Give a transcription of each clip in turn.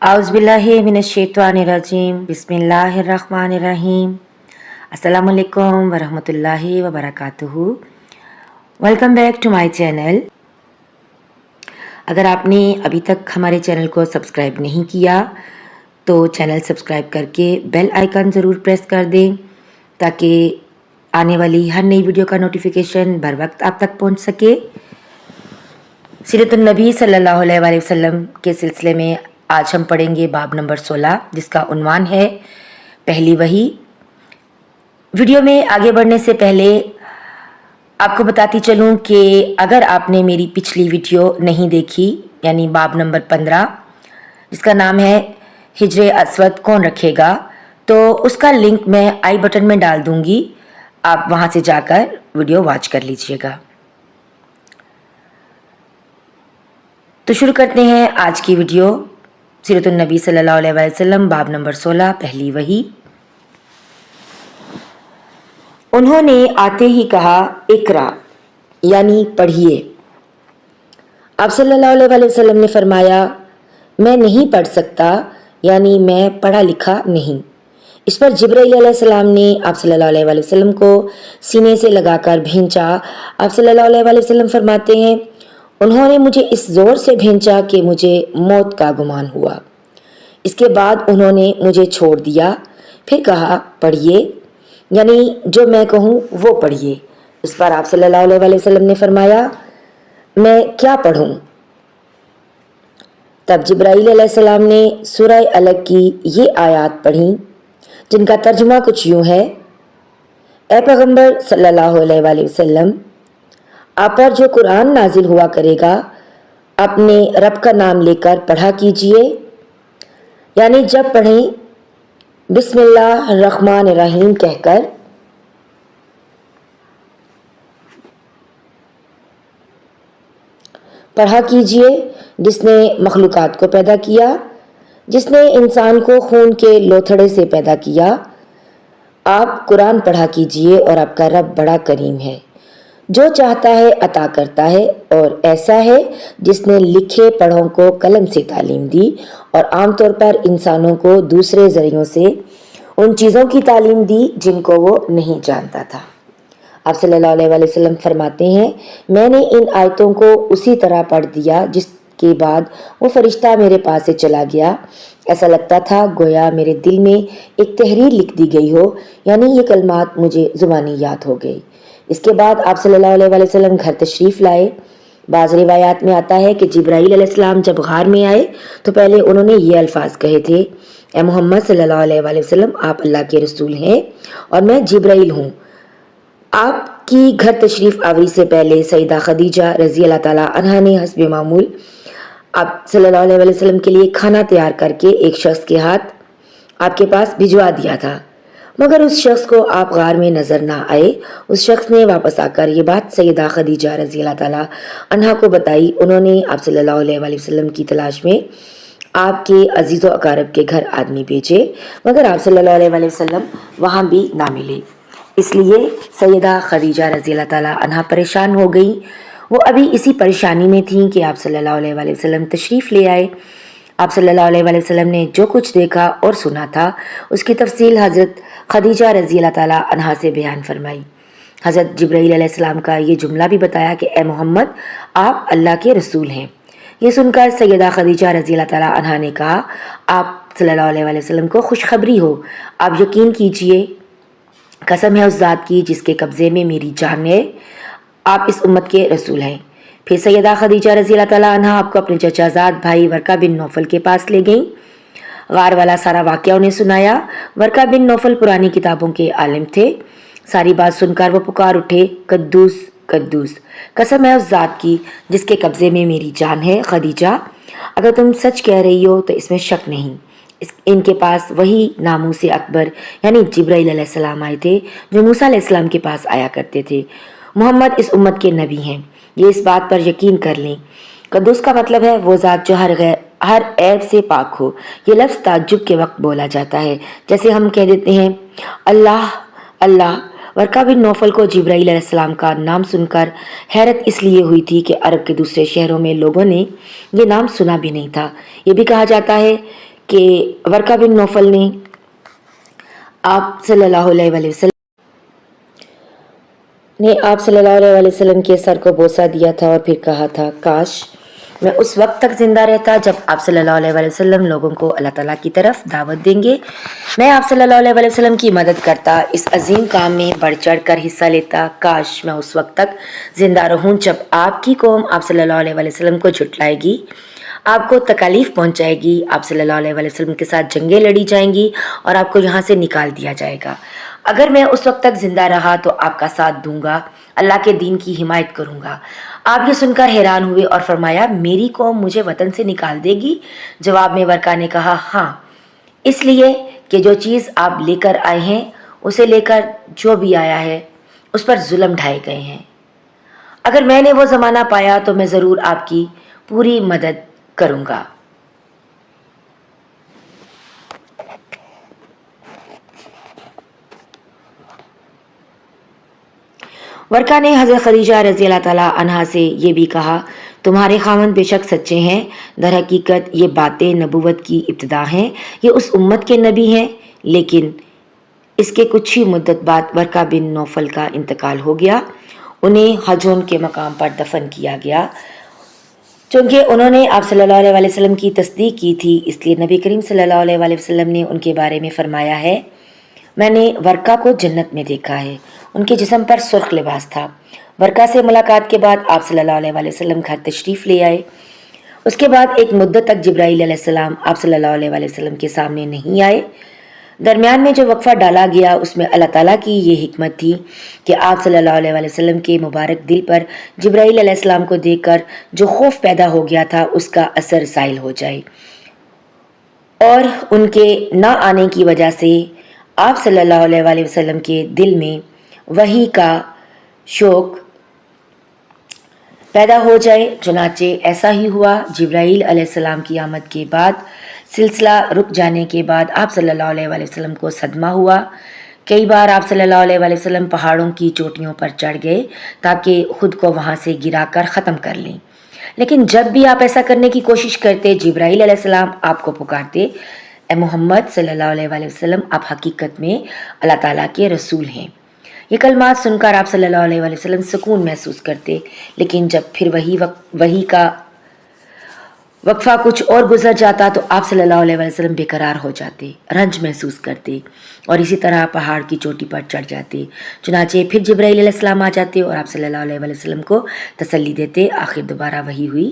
आउज़ुबिल्लाहिमिनश्शैतानिर्रजीम बिस्मिल्लाहिर्रहमानिर्रहीम। अस्सलामु अलैकुम वरहमतुल्लाहि वबरकातुहू। Welcome back to my channel. अगर आपने अभी तक हमारे चैनल को सब्सक्राइब नहीं किया तो चैनल सब्सक्राइब करके बेल आइकन ज़रूर प्रेस कर दें ताकि आने वाली हर नई वीडियो का नोटिफिकेशन बर वक्त आप तक पहुंच सके। सीरतुन नबी सल्लल्लाहु अलैहि वसल्लम के सिलसिले में आज हम पढ़ेंगे बाब नंबर 16 जिसका उन्वान है पहली वही। वीडियो में आगे बढ़ने से पहले आपको बताती चलूं कि अगर आपने मेरी पिछली वीडियो नहीं देखी यानी बाब नंबर 15 जिसका नाम है हिज्र अस्वद कौन रखेगा, तो उसका लिंक मैं आई बटन में डाल दूंगी, आप वहां से जाकर वीडियो वॉच कर लीजिएगा। तो शुरू करते हैं आज की वीडियो। सीरतुन नबी सल्लल्लाहु अलैहि वसल्लम बाब नंबर 16 पहली वही। उन्होंने आते ही कहा इकरा यानी पढ़िए। आप सल्लल्लाहु अलैहि वसल्लम ने फरमाया मैं नहीं पढ़ सकता यानी मैं पढ़ा लिखा नहीं। इस पर जिब्राइल अलैहिस्सलाम ने आप सल्लल्लाहु अलैहि वसल्लम को सीने से लगाकर भेंचा। आप सल्लल्लाहु अलैहि वसल्लम फरमाते हैं उन्होंने मुझे इस जोर से भेंचा कि मुझे मौत का गुमान हुआ। इसके बाद उन्होंने मुझे छोड़ दिया, फिर कहा पढ़िए यानी जो मैं कहूँ वो पढ़िए। इस पर आप सल्लल्लाहु अलैहि वसल्लम ने फरमाया मैं क्या पढ़ूँ। तब जिब्राइल अलैहिस्सलाम ने सूरह अलग की ये आयत पढ़ी जिनका तर्जुमा कुछ यूँ है, ए पैगंबर सल्लल्लाहु अलैहि वसल्लम, आप पर जो कुरान नाजिल हुआ करेगा अपने रब का नाम लेकर पढ़ा कीजिए, यानी जब पढ़ें बिस्मिल्लाहिर्रहमानिर्रहीम कहकर पढ़ा कीजिए। जिसने मखलूकात को पैदा किया, जिसने इंसान को खून के लोथड़े से पैदा किया, आप कुरान पढ़ा कीजिए और आपका रब बड़ा करीम है, जो चाहता है अता करता है और ऐसा है जिसने लिखे पढ़ों को कलम से तालीम दी और आमतौर पर इंसानों को दूसरे जरियों से उन चीज़ों की तालीम दी जिनको वो नहीं जानता था। आप सल्लल्लाहु अलैहि वसल्लम फरमाते हैं मैंने इन आयतों को उसी तरह पढ़ दिया जिसके बाद वो फरिश्ता मेरे पास से चला गया। ऐसा लगता था गोया मेरे दिल में एक तहरीर लिख दी गई हो, यानी ये कलमात मुझे ज़ुबानी याद हो गई। इसके बाद आप सल्लल्लाहु अलैहि वसल्लम घर तशरीफ़ लाए। बाज़ रिवायात में आता है कि जिब्राइल अलैहिस्सलाम जब गार में आए तो पहले उन्होंने ये अल्फाज कहे थे, ए मोहम्मद सल्लल्लाहु अलैहि वसल्लम, आप अल्लाह के रसूल हैं और मैं जिब्राइल हूँ। आपकी घर तशरीफ़ आवरी से पहले सईदा खदीजा रज़ी अल्लाह ताला अन्हा ने हस्ब मामूल आप सल्लल्लाहु अलैहि वसल्लम के लिए खाना तैयार करके एक शख्स के हाथ आपके पास भिजवा दिया था, मगर उस शख्स को आप गार में नजर ना आए। उस शख्स ने वापस आकर ये बात सैयदा खदीजा रज़ी अल्लाह ताला अन्हा को बताई। उन्होंने आप सल्लल्लाहु अलैहि वसल्लम की तलाश में आपके अजीज़ व अकारब के घर आदमी भेजे, मगर आप सल्लल्लाहु अलैहि वसल्लम वहाँ भी ना मिले। इसलिए सैयदा खदीजा रज़ी अल्लाह ताला अन्हा परेशान हो गई। वो अभी इसी परेशानी में थी कि आप सल्लल्लाहु अलैहि वसल्लम तशरीफ़ ले आए। आप सल्लल्लाहु अलैहि वसल्लम ने जो कुछ देखा और सुना था उसकी तफसील हज़रत खदीजा रज़ी अल्लाह ताला अन्हा से बयान फरमाई। हज़रत जिब्राइल अलैहिस्सलाम का ये जुमला भी बताया कि ए मोहम्मद, आप अल्लाह के रसूल हैं। ये सुनकर सैयदा खदीजा रज़ी अल्लाह ताला अन्हा ने कहा आप सल्लल्लाहु अलैहि वसल्लम को खुशखबरी हो, आप यकीन कीजिए, कसम है उस ज़ात की जिसके कब्ज़े में मेरी जान है, आप इस उम्मत के रसूल हैं। फिर सैयदा खदीजा रज़ी अल्लाह ताला अन्हा आपको अपने चचाजाद भाई वर्का बिन नौफल के पास ले गईं। गार वाला सारा वाक़या उन्हें सुनाया। वर्का बिन नौफल पुरानी किताबों के आलिम थे। सारी बात सुनकर वो पुकार उठे, कद्दूस कद्दूस, कसम है उस ज़ात की जिसके कब्ज़े में मेरी जान है खदीजा, अगर तुम सच कह रही हो तो इसमें शक नहीं। इनके पास वही नामूस अकबर यानी जिब्राइल अलैहिस्सलाम आए थे जो मूसा अलैहिस्सलाम के पास आया करते थे। मोहम्मद इस उम्मत के नबी हैं, ये इस बात पर यकीन कर लें। कद्दूस का मतलब है वो ज़ात जो हर ऐब से पाक हो। ये लफ्ज़ ताज्जुब के वक्त बोला जाता है, जैसे हम कह देते हैं अल्लाह अल्लाह, वर्का बिन नौफल को जिब्राईल अलैहिस्सलाम का नाम सुनकर हैरत इसलिए हुई थी कि अरब के दूसरे शहरों में लोगों ने ये नाम सुना भी नहीं था। ये भी कहा जाता है कि वर्का बिन नौफल ने आप सल्लल्लाहु अलैहि वसल्लम के सर को बोसा दिया था और फिर कहा था, काश मैं उस वक्त तक जिंदा रहता जब आप सल्लल्लाहु अलैहि वसल्लम लोगों को अल्लाह ताला की तरफ दावत देंगे। मैं आप सल्लल्लाहु अलैहि वसल्लम की मदद करता, इस अजीम काम में बढ़ चढ़ कर हिस्सा लेता। काश मैं उस वक्त तक जिंदा रहूं जब आपकी कौम आप सल्लल्लाहु अलैहि वसल्लम को झुटलाएगी, आपको तकालीफ पहुंचाएगी, आप सल्लल्लाहु अलैहि वसल्लम के साथ जंगें लड़ी जाएंगी और आपको यहाँ से निकाल दिया जाएगा। अगर मैं उस वक्त तक जिंदा रहा तो आपका साथ दूंगा, अल्लाह के दीन की हिमायत करूंगा। आप ये सुनकर हैरान हुए और फरमाया, मेरी कौम मुझे वतन से निकाल देगी? जवाब में वर्का ने कहा, हाँ, इसलिए कि जो चीज़ आप लेकर आए हैं उसे लेकर जो भी आया है उस पर जुल्म ढाए गए हैं। अगर मैंने वो ज़माना पाया तो मैं ज़रूर आपकी पूरी मदद करूंगा। वर्का ने हज़रत खदीजा रज़ी अल्लाह ताला अन्हा से ये भी कहा, तुम्हारे खामन बेशक सच्चे हैं, दर हकीकत ये बातें नबूवत की इब्तिदा हैं, ये उस उम्मत के नबी हैं। लेकिन इसके कुछ ही मुद्दत बाद वर्का बिन नौफल का इंतकाल हो गया। उन्हें हजून के मकाम पर दफन किया गया। चूँकि उन्होंने आप सल्लल्लाहु अलैहि वसल्लम की तस्दीक की थी, इसलिए नबी करीम सल्लल्लाहु अलैहि वसल्लम ने उनके बारे में फरमाया है, मैंने वर्का को जन्नत में देखा है। उनके जिस्म पर सुर्ख लिबास था। वर्का से मुलाकात के बाद आप सल्लल्लाहु अलैहि वसल्लम घर तशरीफ़ ले आए। उसके बाद एक मुद्दत तक जिब्राईल अलैहिस्सलाम आप सल्लल्लाहु अलैहि वसल्लम के सामने नहीं आए। दरमियान में जो वक्फ़ा डाला गया उसमें अल्लाह ताला की ये हिकमत थी कि आप सल्लल्लाहु अलैहि वसल्लम के मुबारक दिल पर जिब्राईल अलैहिस्सलाम को देखकर जो खौफ पैदा हो गया था उसका असर ज़ाइल हो जाए और उनके ना आने की वजह से आप सल्लल्लाहु अलैहि वसल्लम के दिल में वही का शौक पैदा हो जाए। चुनाचे ऐसा ही हुआ। जिब्राईल अलैहिस्सलाम की आमद के बाद सिलसिला रुक जाने के बाद आप सल्लल्लाहु अलैहि वसल्लम को सदमा हुआ। कई बार आप सल्लल्लाहु अलैहि वसल्लम पहाड़ों की चोटियों पर चढ़ गए ताकि खुद को वहाँ से गिराकर ख़त्म कर लें, लेकिन जब भी आप ऐसा करने की कोशिश करते जिब्राईल अलैहिस्सलाम आपको पुकारते, ए मोहम्मद सल्लल्लाहु अलैहि वसल्लम, आप हकीकत में अल्लाह ताला के रसूल हैं। ये कलमात सुनकर आप सल्लल्लाहु अलैहि वसल्लम सुकून महसूस करते, लेकिन जब फिर वही का वक्फा कुछ और गुजर जाता तो आप सल्लल्लाहु अलैहि वसल्लम बेकरार हो जाते, रंज महसूस करते और इसी तरह पहाड़ की चोटी पर चढ़ जाते। चुनाचे फिर जिब्राईल अलैहिस्सलाम आ जाते और आप सल्लल्लाहु अलैहि वसल्लम को तसल्ली देते। आखिर दोबारा वही हुई।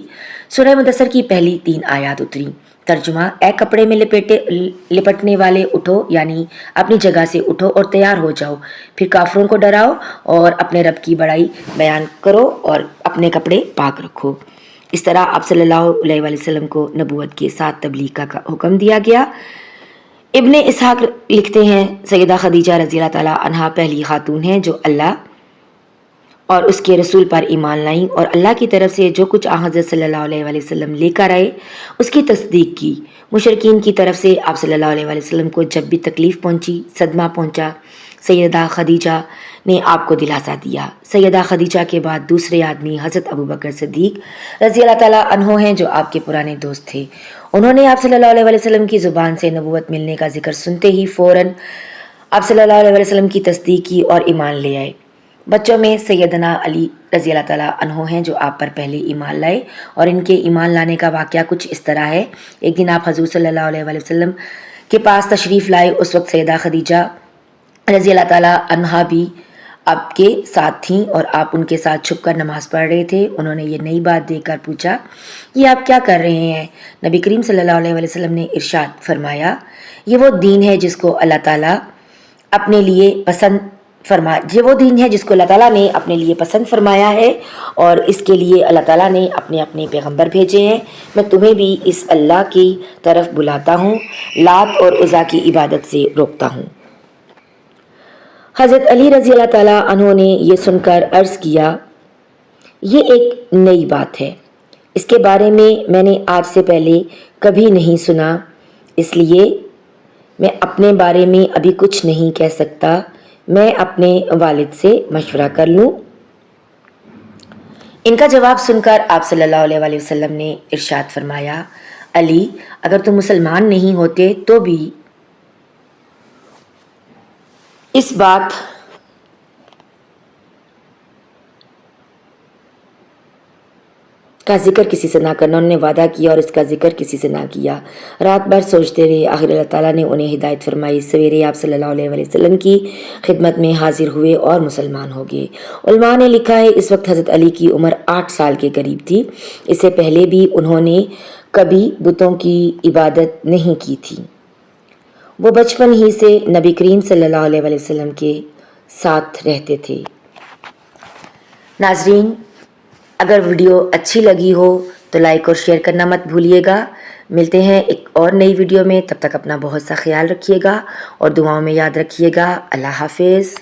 सूरह मुदस्सर की पहली 3 आयत उतरी। तर्जुमा, ए कपड़े में लिपटने वाले उठो, यानी अपनी जगह से उठो और तैयार हो जाओ, फिर काफरों को डराओ और अपने रब की बड़ाई बयान करो और अपने कपड़े पाक रखो। इस तरह आप सल्लल्लाहु अलैहि वसल्लम को नबूवत के साथ तबलीग का हुक्म दिया गया। इब्ने इसहाक लिखते हैं, सैयदा खदीजा रज़ी अल्लाह ताला अन्हा पहली खातून हैं जो अल्लाह और उसके रसूल पर ईमान लाई और अल्लाह की तरफ से जो कुछ हज़रत सल्लल्लाहु अलैहि वसल्लम लेकर आए उसकी तस्दीक की। मुशरिकीन की तरफ से आप सल्लल्लाहु अलैहि वसल्लम को जब भी तकलीफ़ पहुंची, सदमा पहुंचा, सैयदा खदीजा ने आपको दिलासा दिया। सैयदा खदीजा के बाद दूसरे आदमी हज़रत अबू बकर सिद्दीक़ रज़ी अल्लाह ताला अन्हो हैं जो आपके पुराने दोस्त थे। उन्होंने आप सल्लल्लाहु अलैहि वसल्लम की ज़ुबान से नबूवत मिलने का जिक्र सुनते ही फ़ौरन आप सल्लल्लाहु अलैहि वसल्लम की तस्दीक की और ईमान ले आए। बच्चों में सैयदना अली रज़ी अल्लाह ताला अन्हो हैं जो आप पर पहले ईमान लाए और इनके ईमान लाने का वाक़या कुछ इस तरह है। एक दिन आप हज़ूर सल्लल्लाहु अलैहि वसल्लम के पास तशरीफ़ लाए। उस वक्त सैयदा खदीजा रज़ी अल्लाह ताला अन्हा भी आपके साथ थीं और आप उनके साथ छुपकर नमाज़ पढ़ रहे थे। उन्होंने ये नई बात देखकर पूछा, ये आप क्या कर रहे हैं? नबी करीम सल्लल्लाहु अलैहि वसल्लम ने इरशाद फरमाया, ये वो दीन है जिसको अल्लाह ताला अपने लिए पसंद फरमाया है और इसके लिए अल्लाह ताला ने अपने अपने पैगंबर भेजे हैं। मैं तुम्हें भी इस अल्लाह की तरफ बुलाता हूँ, लात और उज़ा की इबादत से रोकता हूँ। हज़रत अली रज़ी अल्लाह ताला अन्हो ने ये सुनकर अर्ज़ किया, ये एक नई बात है, इसके बारे में मैंने आज से पहले कभी नहीं सुना, इसलिए मैं अपने बारे में अभी कुछ नहीं कह सकता। میں اپنے والد سے مشورہ کر لوں۔ ان کا جواب سن کر آپ صلی اللہ علیہ وآلہ وسلم نے ارشاد فرمایا، علی اگر تم مسلمان نہیں ہوتے تو بھی اس بات کا ذکر کسی سے نہ کرنا۔ انہوں نے وعدہ کیا اور اس کا ذکر کسی سے نہ کیا۔ رات بھر سوچتے رہے، آخر اللہ تعالیٰ نے انہیں ہدایت فرمائی۔ سویرے آپ صلی اللہ علیہ وآلہ وسلم کی خدمت میں حاضر ہوئے اور مسلمان ہو گئے۔ علماء نے لکھا ہے اس وقت حضرت علی کی عمر 8 سال کے قریب تھی۔ اس سے پہلے بھی انہوں نے کبھی بتوں کی عبادت نہیں کی تھی۔ وہ بچپن ہی سے نبی کریم صلی اللہ علیہ وآلہ وسلم کے ساتھ رہتے تھے۔ ناظرین، اگر ویڈیو اچھی لگی ہو تو لائک اور شیئر کرنا مت بھولیے گا۔ ملتے ہیں ایک اور نئی ویڈیو میں، تب تک اپنا بہت سا خیال رکھیے گا اور دعاؤں میں یاد رکھیے گا۔ اللہ حافظ۔